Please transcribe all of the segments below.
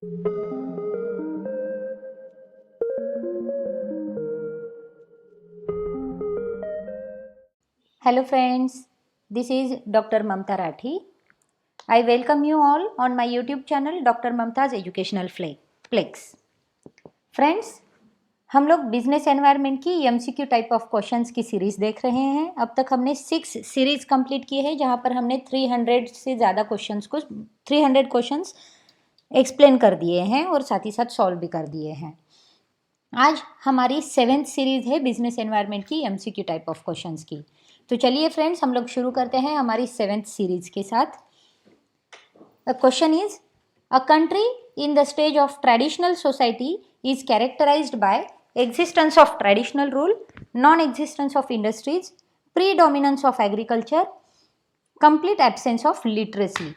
Hello friends, this is Dr. Mamta Rathi. I welcome you all on my YouTube channel Dr. Mamta's Educational Flex. Friends, हम लोग business environment की MCQ type of questions की series देख रहे हैं। अब तक हमने 6 सीरीज़ कंप्लीट की है जहाँ पर हमने 300 से ज़्यादा क्वेश्चंस को 300 क्वेश्चंस एक्सप्लेन कर दिए हैं और साथ ही साथ सॉल्व भी कर दिए हैं। आज हमारी 7th सीरीज़ है बिजनेस एनवायरनमेंट की एमसीक्यू टाइप ऑफ क्वेश्चंस की। तो चलिए फ्रेंड्स, हम लोग शुरू करते हैं हमारी 7th सीरीज़ के साथ। The question is, a country in the stage of traditional society is characterized by existence of traditional rule, non-existence of industries, predominance of agriculture, complete absence of literacy।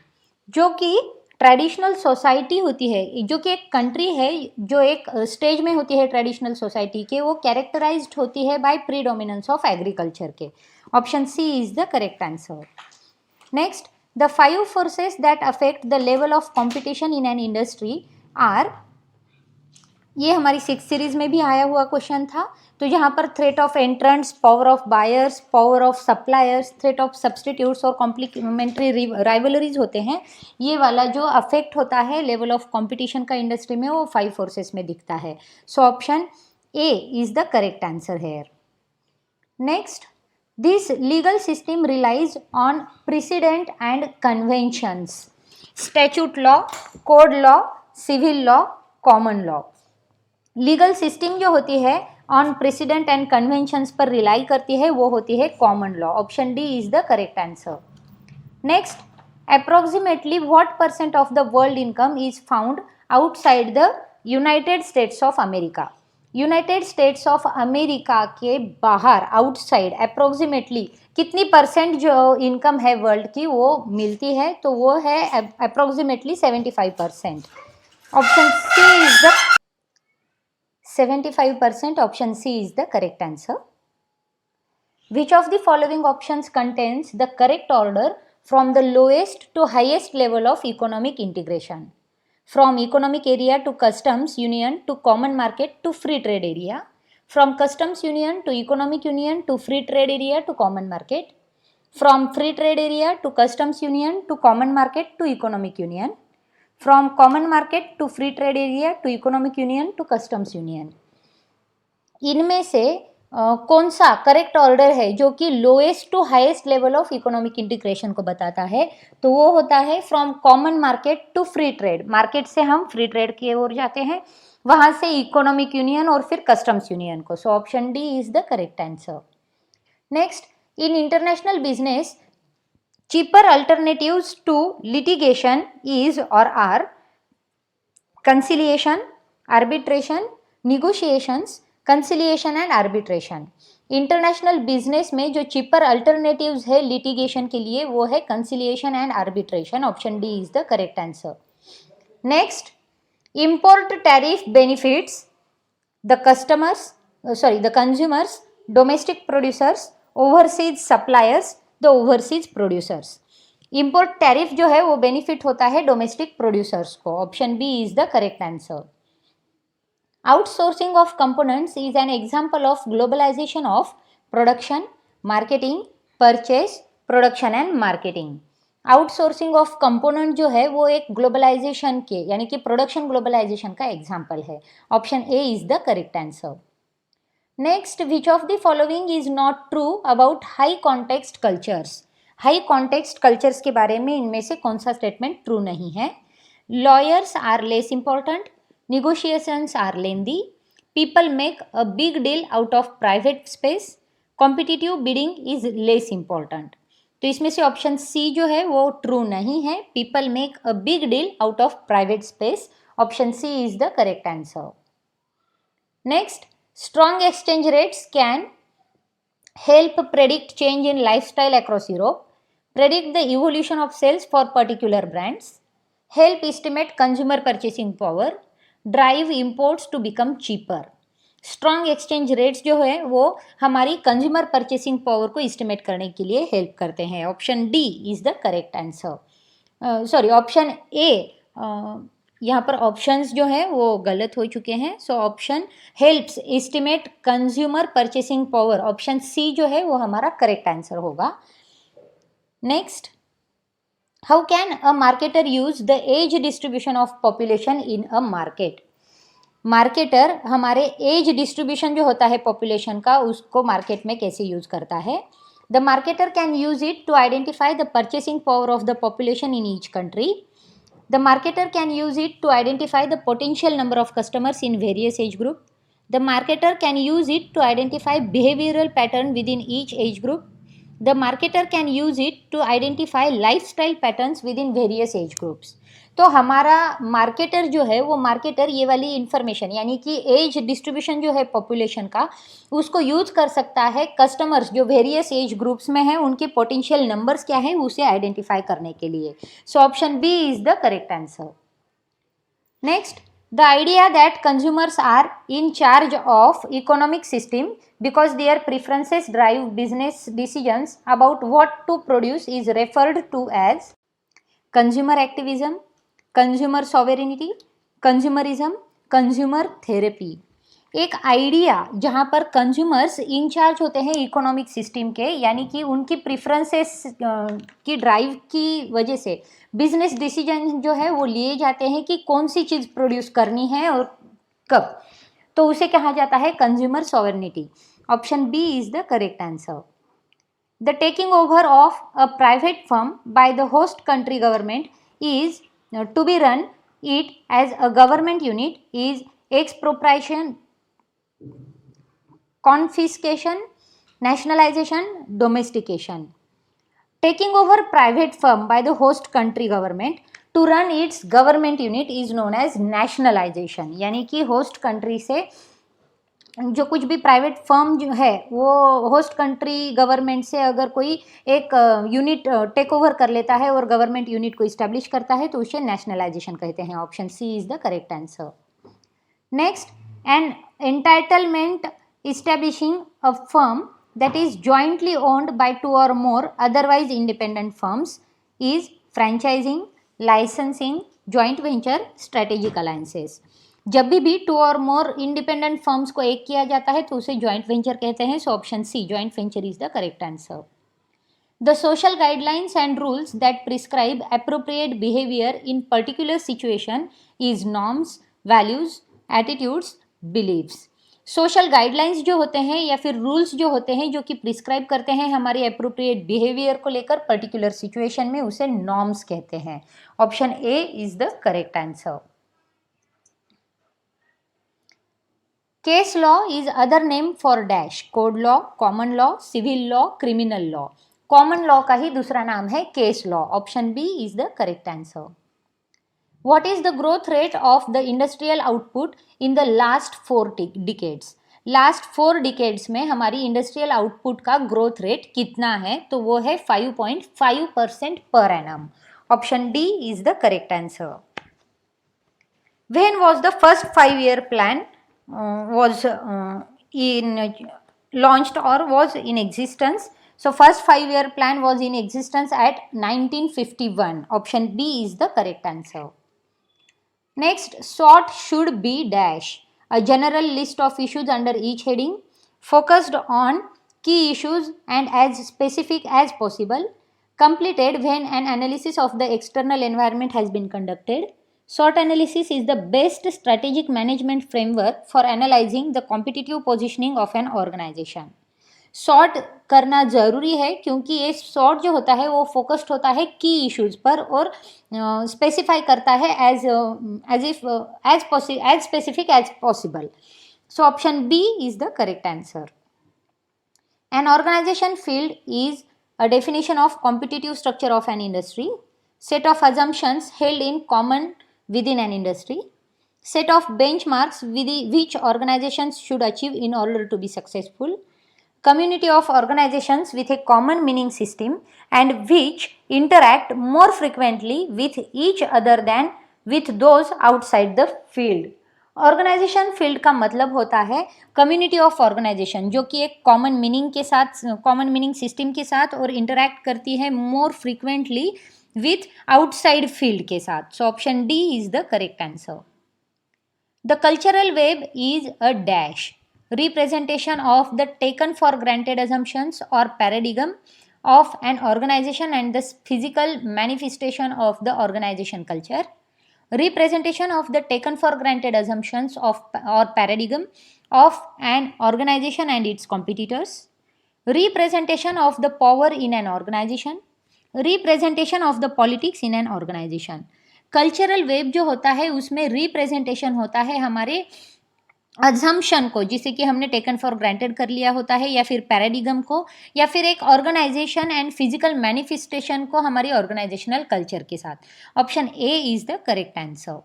जो कि ट्रेडिशनल सोसाइटी होती है, जो कि एक country है जो एक स्टेज में होती है ट्रेडिशनल सोसाइटी के, वो कैरेक्टराइज्ड होती है बाय प्रीडोमिनेंस ऑफ एग्रीकल्चर के। Option C is the correct answer. Next, the 5 forces that affect the level of competition in an industry are, ये हमारी 6 सीरीज में भी आया हुआ क्वेश्चन था। तो यहाँ पर threat of entrants, power of buyers, power of suppliers, threat of substitutes और कॉम्प्लीमेंट्री राइवलरीज होते हैं। ये वाला जो अफेक्ट होता है लेवल ऑफ कंपटीशन का इंडस्ट्री में, वो 5 फोर्सेस में दिखता है। So option A is the correct answer here. Next, this legal system relies on precedent and conventions, statute law, code law, civil law, common law. Legal system जो होती है on precedent and conventions पर rely करती है, वो होती है common law. Option D is the correct answer. Next, approximately what % of the world income is found outside the United states of America. United states of America के बाहर, outside, approximately कितनी % जो इनकम है वर्ल्ड की वो मिलती है, तो वो है approximately 75%। Option C is the 75%, option C is the correct answer. Which of the following options contains the correct order from the lowest to highest level of economic integration? From economic area to customs union to common market to free trade area. From customs union to economic union to free trade area to common market. From free trade area to customs union to common market to economic union. From common market to free trade area to economic union to customs union। इनमें से कौन सा correct order है जो कि lowest to highest level of economic integration को बताता है? तो वो होता है from common market to free trade. Market से हम फ्री ट्रेड की ओर जाते हैं, वहां से इकोनॉमिक यूनियन और फिर कस्टम्स यूनियन को। सो option D is the correct answer. Next, in international business cheaper alternatives to litigation is or are conciliation, arbitration, negotiations, conciliation and arbitration। International business में जो चीपर अल्टरनेटिव्स है litigation के लिए, वो है conciliation and arbitration. Option D is the correct answer. Next, import tariff benefits the consumers, domestic producers, overseas suppliers, the overseas producers. Import tariff जो है वो बेनिफिट होता है डोमेस्टिक प्रोड्यूसर्स को। Option B is the correct answer. Outsourcing of components is an example of globalization of production, marketing, purchase, production and marketing. Outsourcing of component जो है वो एक ग्लोबलाइजेशन के, यानी कि प्रोडक्शन ग्लोबलाइजेशन का एग्जाम्पल है। Option A is the correct answer. Next, which of the following is not true about high context cultures. High context cultures के बारे में इनमें से कौन सा स्टेटमेंट ट्रू नहीं है? Lawyers are less important, negotiations are lengthy, people make a big deal out of private space, competitive bidding is less important. तो इसमें से ऑप्शन सी जो है वो ट्रू नहीं है, people make a big deal out of private space. Option C is the correct answer. Next, strong exchange rates can help predict change in lifestyle across Europe, predict the evolution of sales for particular brands, help estimate consumer purchasing power, drive imports to become cheaper। Strong exchange rates जो है वो हमारी consumer purchasing power को estimate करने के लिए help करते हैं। Option D is the correct answer. Option A यहाँ पर ऑप्शंस जो है वो गलत हो चुके हैं। So option helps estimate consumer purchasing power, option C जो है वो हमारा करेक्ट आंसर होगा। Next, how can a marketer use the age distribution of population in a market. Marketer हमारे एज डिस्ट्रीब्यूशन जो होता है पॉपुलेशन का, उसको मार्केट में कैसे यूज करता है। The marketer can use it to identify the purchasing power of the population in each country. The marketer can use it to identify the potential number of customers in various age group. The marketer can use it to identify behavioral pattern within each age group. The marketer can use it to identify lifestyle patterns within various age groups. तो हमारा marketer जो है वो marketer ये वाली information यानी कि as distribution जो है पॉपुलेशन का, उसको यूज कर सकता है कस्टमर्स जो वेरियस एज ग्रुप्स में हैं उनके पोटेंशियल नंबर्स क्या है उसे आइडेंटिफाई करने के लिए। So option B is the correct answer. Next, the idea that consumers are in charge of economic system because their preferences drive business decisions about what to produce is referred to as consumer activism, consumer sovereignty, consumerism, consumer therapy. एक idea जहाँ पर consumers in charge होते हैं economic system के, यानी कि उनकी preferences की ड्राइव की वजह से बिजनेस डिसीजन जो है वो लिए जाते हैं कि कौन सी चीज़ प्रोड्यूस करनी है और कब, तो उसे कहा जाता है consumer sovereignty. Option B is the correct answer. The taking over of a private firm by the host country government is to be run it as a government unit is expropriation, confiscation, nationalization, domestication. Taking over private firm by the host country government to run its government unit is known as nationalization, यानी कि host country से जो कुछ भी private firm जो है वो host country government से अगर कोई एक यूनिट टेक ओवर कर लेता है और गवर्नमेंट यूनिट को इस्टेब्लिश करता है तो उसे नेशनलाइजेशन कहते हैं। Option C is the correct answer. Next, an entitlement establishing a firm that is jointly owned by two or more otherwise independent firms is franchising, licensing, joint venture, strategic alliances. जब भी to और more independent firms को एक किया जाता है तो उसे जॉइंट वेंचर कहते हैं। So option C joint venture is the correct answer. The social guidelines and rules that prescribe appropriate behaviour in particular situation is norms, values, attitudes, beliefs. Social guidelines जो होते हैं या फिर रूल्स जो होते हैं जो कि प्रिस्क्राइब करते हैं हमारे एप्रोप्रिएट बिहेवियर को लेकर पर्टिकुलर सिचुएशन में, उसे नॉर्म्स कहते हैं। Option A is the correct answer. Case law is other name for dash, code law, common law, civil law, criminal law. Common law का ही दूसरा नाम है case law. Option B is the correct answer. What is the growth rate of the industrial output in the last 4 decades? Last 4 decades में हमारी industrial output का growth rate कितना है, तो वो है 5.5% per annum. Option D is the correct answer. When was the first 5-year plan was launched or was in existence? So first 5-year plan was in existence at 1951. Option B is the correct answer. Next, sort should be dash, a general list of issues under each heading, focused on key issues and as specific as possible, completed when an analysis of the external environment has been conducted. SWOT analysis is the best strategic management framework for analyzing the competitive positioning of an organization. Sort करना ज़रूरी है क्योंकि ये sort जो होता है वो focused होता है की इश्यूज़ पर और स्पेसिफाई करता है as specific as possible. So option B is the correct answer. An organization field is a definition of competitive structure of an industry, set of assumptions held in common within an industry, set of benchmarks which organizations should achieve in order to be successful, community of organizations with a common meaning system and which interact more frequently with each other than with those outside the field. Organization field का मतलब होता है community of organisation जो कि एक common meaning के साथ, common meaning system के साथ और इंटरैक्ट करती है more frequently with outside field के साथ. सो option D is the correct answer. The cultural web is a dash representation of the taken for granted assumptions or paradigm of an organization and the physical manifestation of the organization culture. Representation of the taken for granted assumptions of or paradigm of an organization and its competitors. Representation of the power in an organization. Representation of the politics in an organization. Cultural web जो होता है उसमें representation होता है हमारे assumption को, जिसे कि हमने टेकन फॉर ग्रांटेड कर लिया होता है, या फिर पैराडिगम को, या फिर एक ऑर्गेनाइजेशन एंड फिजिकल मैनिफेस्टेशन को हमारी ऑर्गेनाइजेशनल कल्चर के साथ. Option A is the correct answer.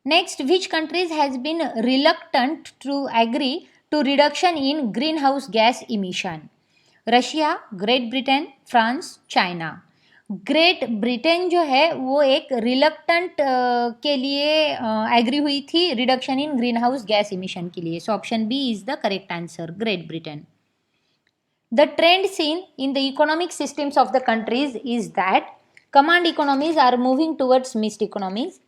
Next, which countries has been reluctant to agree to reduction in greenhouse gas emission? Russia, Great Britain, France, China. Great Britain जो है वो एक reluctant के लिए agree हुई थी reduction in greenhouse gas emission के लिए. So option B is the correct answer, Great Britain. The trend seen in the economic systems of the countries is that command economies are moving towards mixed economies.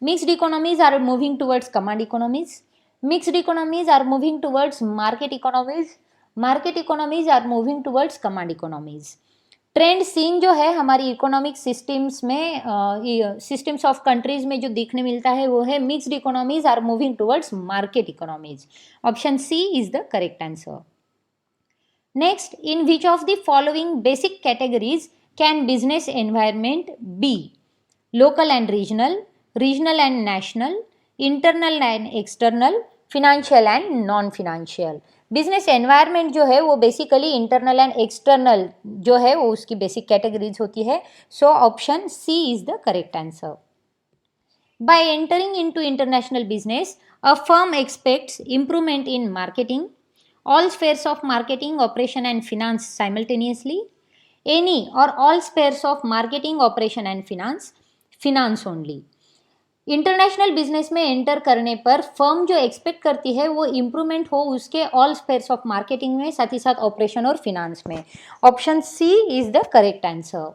Mixed economies are moving towards command economies. Mixed economies are moving towards market economies. Market economies are moving towards command economies. Trend seen जो है हमारी economic systems में, systems of countries में जो देखने मिलता है वो है mixed economies are moving towards market economies. Option C is the correct answer. Next, in which of the following basic categories can business environment be? Local and regional, regional and national, internal and external, financial and non financial. Business environment जो है वो basically internal and external जो है वो उसकी basic categories होती है. So option C is the correct answer. By entering into international business a firm expects improvement in marketing, all spheres of marketing, operation and finance simultaneously, any or all spheres of marketing, operation and finance, finance only. International business में enter करने पर firm जो expect करती है वो improvement हो उसके all spheres of marketing में, साथ ही साथ ऑपरेशन और फिनांस में. Option C is the correct answer.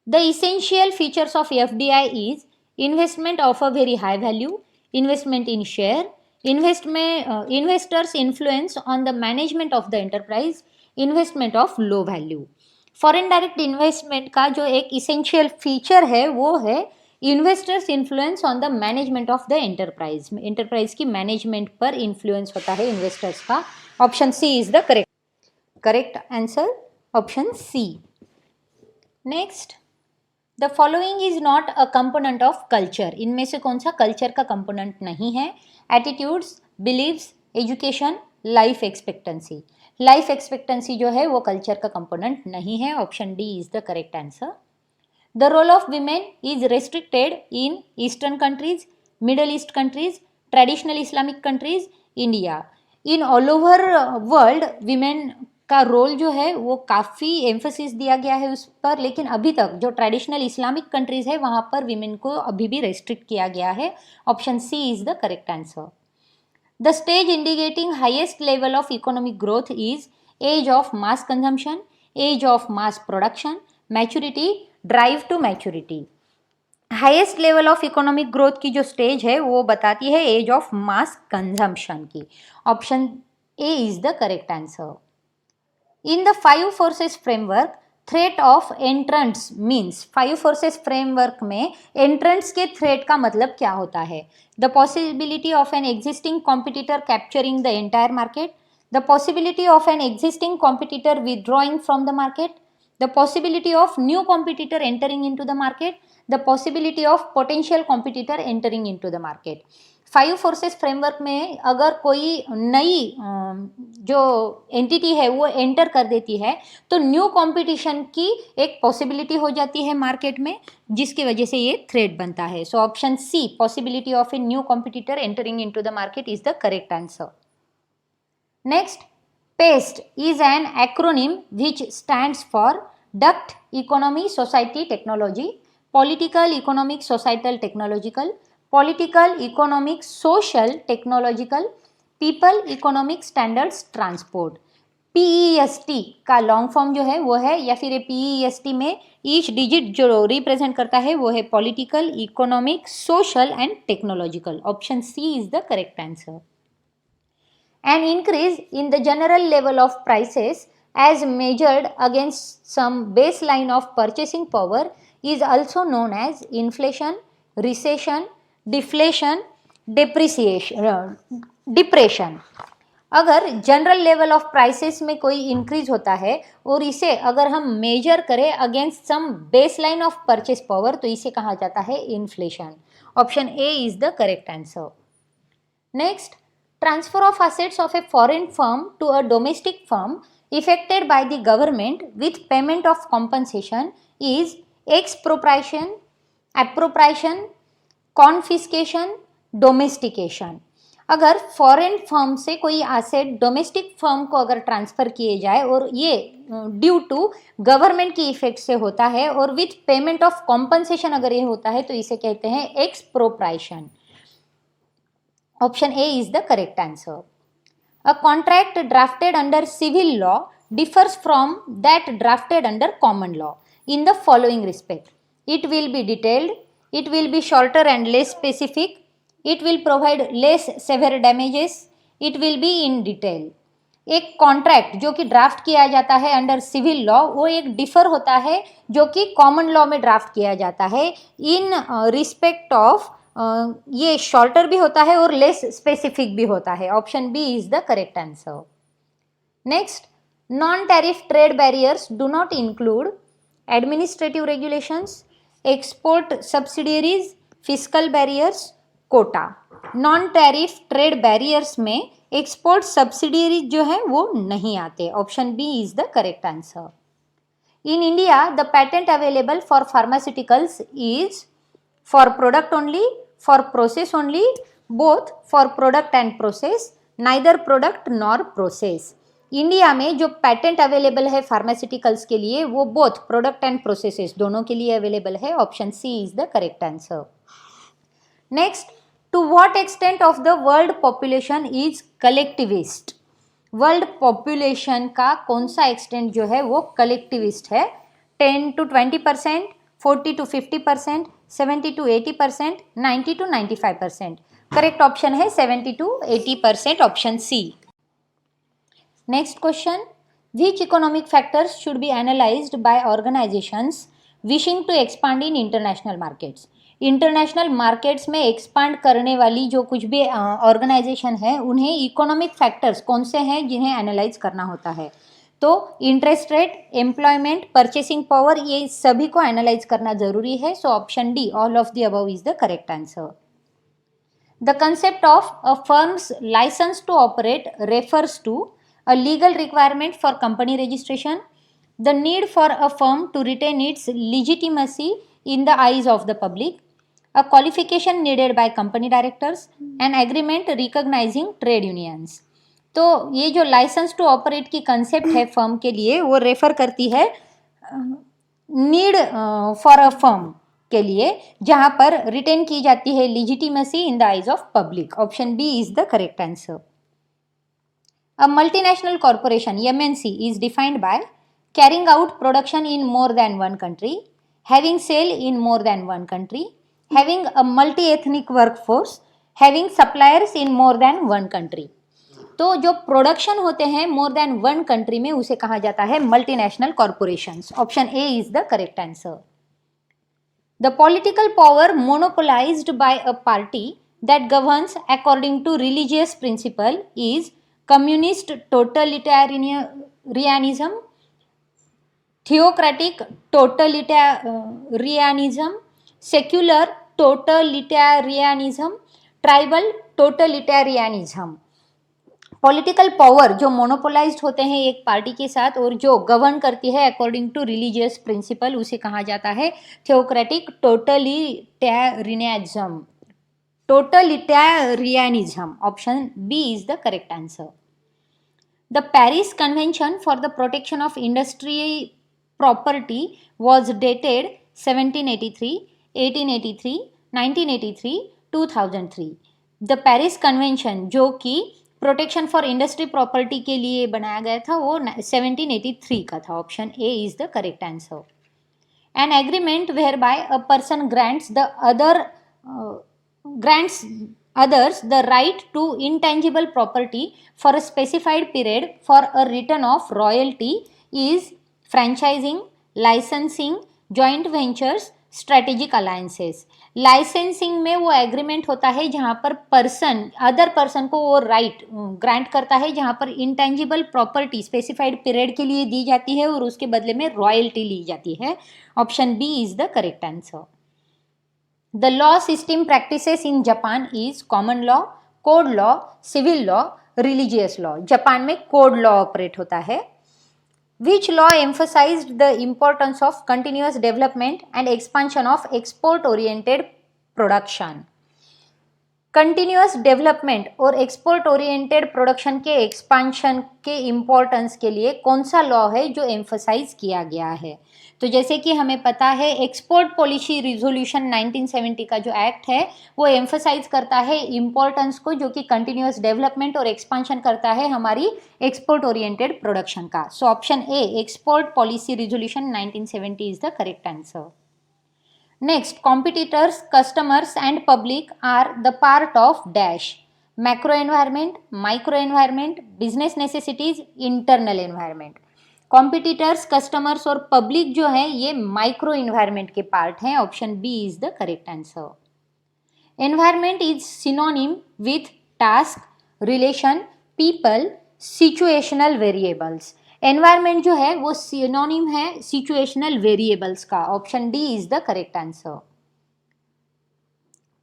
The essential features of FDI is investment of a very high value, investment in share, investors influence on the management of the enterprise, investment of low value. Foreign direct investment का जो एक essential feature है वो है investors influence on the management of the enterprise. Enterprise की management पर influence होता है इन्वेस्टर्स का. Option C is the correct answer, option C. Next, the following is not a component of culture. इनमें से कौन सा कल्चर का कंपोनेंट नहीं है? Attitudes, beliefs, education, life expectancy. Life expectancy जो है वो कल्चर का कंपोनेंट नहीं है. Option D is the correct answer. The role of women is restricted in Eastern countries, Middle East countries, traditional Islamic countries, India. In all over world, women का role जो है वो काफ़ी एम्फोसिस दिया गया है उस पर, लेकिन अभी तक जो ट्रेडिशनल इस्लामिक कंट्रीज़ है वहाँ पर विमेन को अभी भी रेस्ट्रिक्ट किया गया है. Option C is the correct answer. The stage indicating highest level of economic growth is age of mass consumption, age of mass production, maturity, drive to maturity. Highest level of economic growth की जो stage है वो बताती है age of mass consumption की. Option A is the correct answer. In the 5 forces framework threat of entrants means. 5 forces framework में entrants के threat का मतलब क्या होता है? The possibility of an existing competitor capturing the entire market, the possibility of an existing competitor withdrawing from the market, the possibility of new competitor entering into the market, the possibility of potential competitor entering into the market. 5 forces framework में अगर कोई नई जो entity है वो enter कर देती है तो न्यू कंपटीशन की एक पॉसिबिलिटी हो जाती है मार्केट में, जिसकी वजह से ये थ्रेट बनता है. So option C, possibility of a new competitor entering into the market is the correct answer. Next, PASTE is an acronym which stands for Duct, Economy, Society, Technology, Political, Economic, Societal, Technological, Political, Economic, Social, Technological, People, Economic, Standards, Transport. PEST का long form जो है वो है, या फिर PEST में each digit जो represent करता है वो है political, economic, social and technological. Option C is the correct answer. An increase in the general level of prices as measured against some baseline of purchasing power is also known as inflation, recession, deflation, depression। अगर general level of prices में कोई increase होता है और इसे अगर हम measure करें against some baseline of purchase power तो इसे कहा जाता है inflation. Option A is the correct answer. Next, transfer of assets of a foreign firm to a domestic firm effected by the government with payment of compensation is expropriation, appropriation, confiscation, domestication। अगर foreign firm से कोई asset domestic firm को अगर transfer किए जाए और ये due to government की इफेक्ट से होता है और विथ पेमेंट ऑफ कॉम्पनसेशन अगर ये होता है तो इसे कहते हैं एक्सप्रोप्राइशन। Option A is the correct answer. A contract drafted under civil law differs from that drafted under common law in the following respect. It will be detailed, it will be shorter and less specific, it will provide less severe damages, it will be in detail। एक contract जो कि draft किया जाता है under civil law वो एक differ होता है जो कि कॉमन लॉ में ड्राफ्ट किया जाता है इन रिस्पेक्ट ऑफ ये शॉर्टर भी होता है और लेस स्पेसिफिक भी होता है। Option B is the correct answer. Next, non tariff trade barriers do not include administrative regulations, export subsidiaries, fiscal barriers, quota. Non tariff trade barriers में export subsidiaries जो है वो नहीं आते। Option B is the correct answer. In India the patent available for pharmaceuticals is for product only, for process only, both for product and process, neither product nor process। India में जो patent available है pharmaceuticals के लिए वो both product and processes दोनों के लिए available है। Option C is the correct answer. Next, to what extent of the world population is collectivist. World population का कौन सा एक्सटेंट जो है वो कलेक्टिविस्ट है? 10 to 20%, 40 to 50%, 70 to 80%, 90 to 95%। Correct option है 70 to 80%। Option C. Next question, which economic factors should be analysed by organisations wishing to expand in international markets. International markets में expand करने वाली जो कुछ भी ऑर्गेनाइजेशन है उन्हें इकोनॉमिक फैक्टर्स कौन से हैं जिन्हें एनालाइज करना होता है? तो interest rate, employment, purchasing power ये सभी को एनालाइज करना जरूरी है। So option D all of the above is the correct answer. The concept of a firm's licence to operate refers to a legal requirement for company registration, the need for a firm to retain its legitimacy in the eyes of the public, a qualification needed by company directors, an agreement recognising trade unions. तो ये जो licence to operate की concept है firm के लिए वो refer करती है नीड फॉर अ फर्म के लिए जहां पर रिटेन की जाती है legitimacy in the eyes of public. Option B is the correct answer. A multinational corporation MNC is defined by carrying out production in more than one country, having sale in more than one country, having a multi ethnic workforce, having suppliers in more than one country. तो जो production होते हैं मोर than one country में उसे कहा जाता है multinational corporations. Option A is the correct answer. The political power monopolised by a party that governs according to religious principle is communist totalitarianism, theocratic totalitarianism, secular totalitarianism, tribal totalitarianism. Political power जो monopolised होते हैं एक party के साथ और जो govern करती है अकॉर्डिंग टू रिलीजियस प्रिंसिपल उसे कहा जाता है theocratic totalitarianism. Option B is the correct answer. The Paris Convention for the protection of industry property was dated 1783, 1883, 1983, 2003। The Paris Convention जो कि प्रोटेक्शन फॉर इंडस्ट्री प्रॉपर्टी के लिए बनाया गया था वो 1783 का था. Option A is the correct answer. An agreement whereby a person grants others the right to intangible property for a specified period for a return of royalty is franchising, licensing, joint ventures, strategic alliances. Licensing में वो agreement होता है जहाँ पर other person को वो right grant करता है, जहाँ पर इंटेंजिबल प्रॉपर्टी स्पेसिफाइड पीरियड के लिए दी जाती है और उसके बदले में रॉयल्टी ली जाती है. Option B is the correct answer. The law system practices in Japan is common law, code law, civil law, religious law. Japan में कोड लॉ ऑपरेट होता है. Which law emphasized the importance of continuous development and expansion of export-oriented production? Continuous development और export oriented production के expansion के importance के लिए कौन सा लॉ है जो एम्फसाइज किया गया है? तो जैसे कि हमें पता है एक्सपोर्ट पॉलिसी रिजोल्यूशन 1970 का जो एक्ट है वो एम्फसाइज करता है इम्पोर्टेंस को, जो कि कंटिन्यूस डेवलपमेंट और एक्सपांशन करता है हमारी एक्सपोर्ट ओरिएंटेड प्रोडक्शन का. सो option A export policy resolution 1970 is the correct answer. Next, competitors, customers and public are the part of dash. Macro environment, micro environment, business necessities, internal environment. Competitors, customers और public जो है ये micro environment के part हैं. Option B is the correct answer. Environment is synonym with task, relation, people, situational variables. Environment जो है वो synonym है सिचुएशनल वेरिएबल्स का. Option D is the correct answer.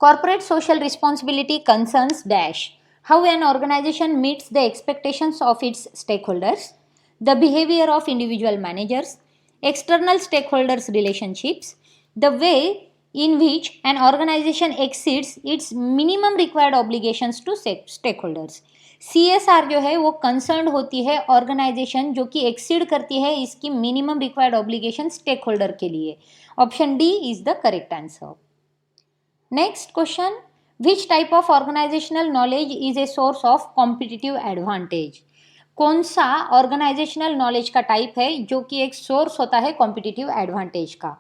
Corporate social responsibility concerns dash. How an organisation meets the expectations of its stakeholders, the behaviour of individual managers, external stakeholders relationships, the way in which an organization exceeds its minimum required obligations to stakeholders. CSR जो है वो concern होती है organisation जो कि exceed करती है इसकी minimum required obligation stakeholder के लिए. Option D is the correct answer. Next question, which type of organisational knowledge is a source of competitive advantage. कौन सा ऑर्गेनाइजेशनल नॉलेज का टाइप है जो कि एक सोर्स होता है कॉम्पिटिटिव एडवांटेज का?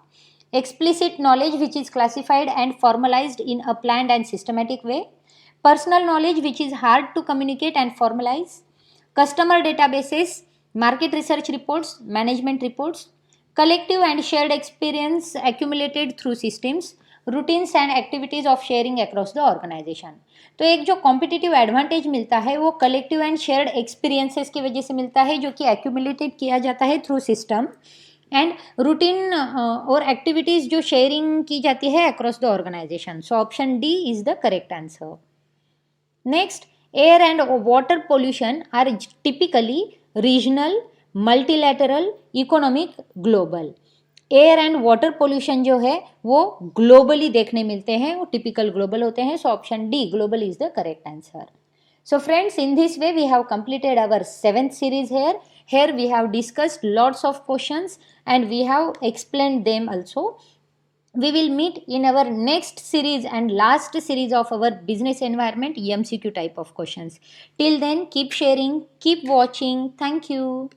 Explicit knowledge which is classified and formalized in a planned and systematic way. Personal knowledge which is hard to communicate and formalize. Customer databases, market research reports, management reports. Collective and shared experience accumulated through systems, routines and activities of sharing across the organization. तो एक जो competitive advantage मिलता है वो collective and shared experiences की वजह से मिलता है जो कि एक्यूमुलेटेड किया जाता है थ्रू सिस्टम एंड रूटीन और एक्टिविटीज़ जो शेयरिंग की जाती है across the organisation. So option D is the correct answer. Next, air and water pollution are typically regional, multilateral, economic, global. Air and water pollution जो है वो globally देखने मिलते हैं, वो टिपिकल ग्लोबल होते हैं. So option D global is the correct answer. So friends, in this way we have completed our 7th series here. Here we have discussed lots of questions and we have explained them also. We will meet in our next series and last series of our business environment MCQ type of questions. Till then, keep sharing, keep watching. Thank you.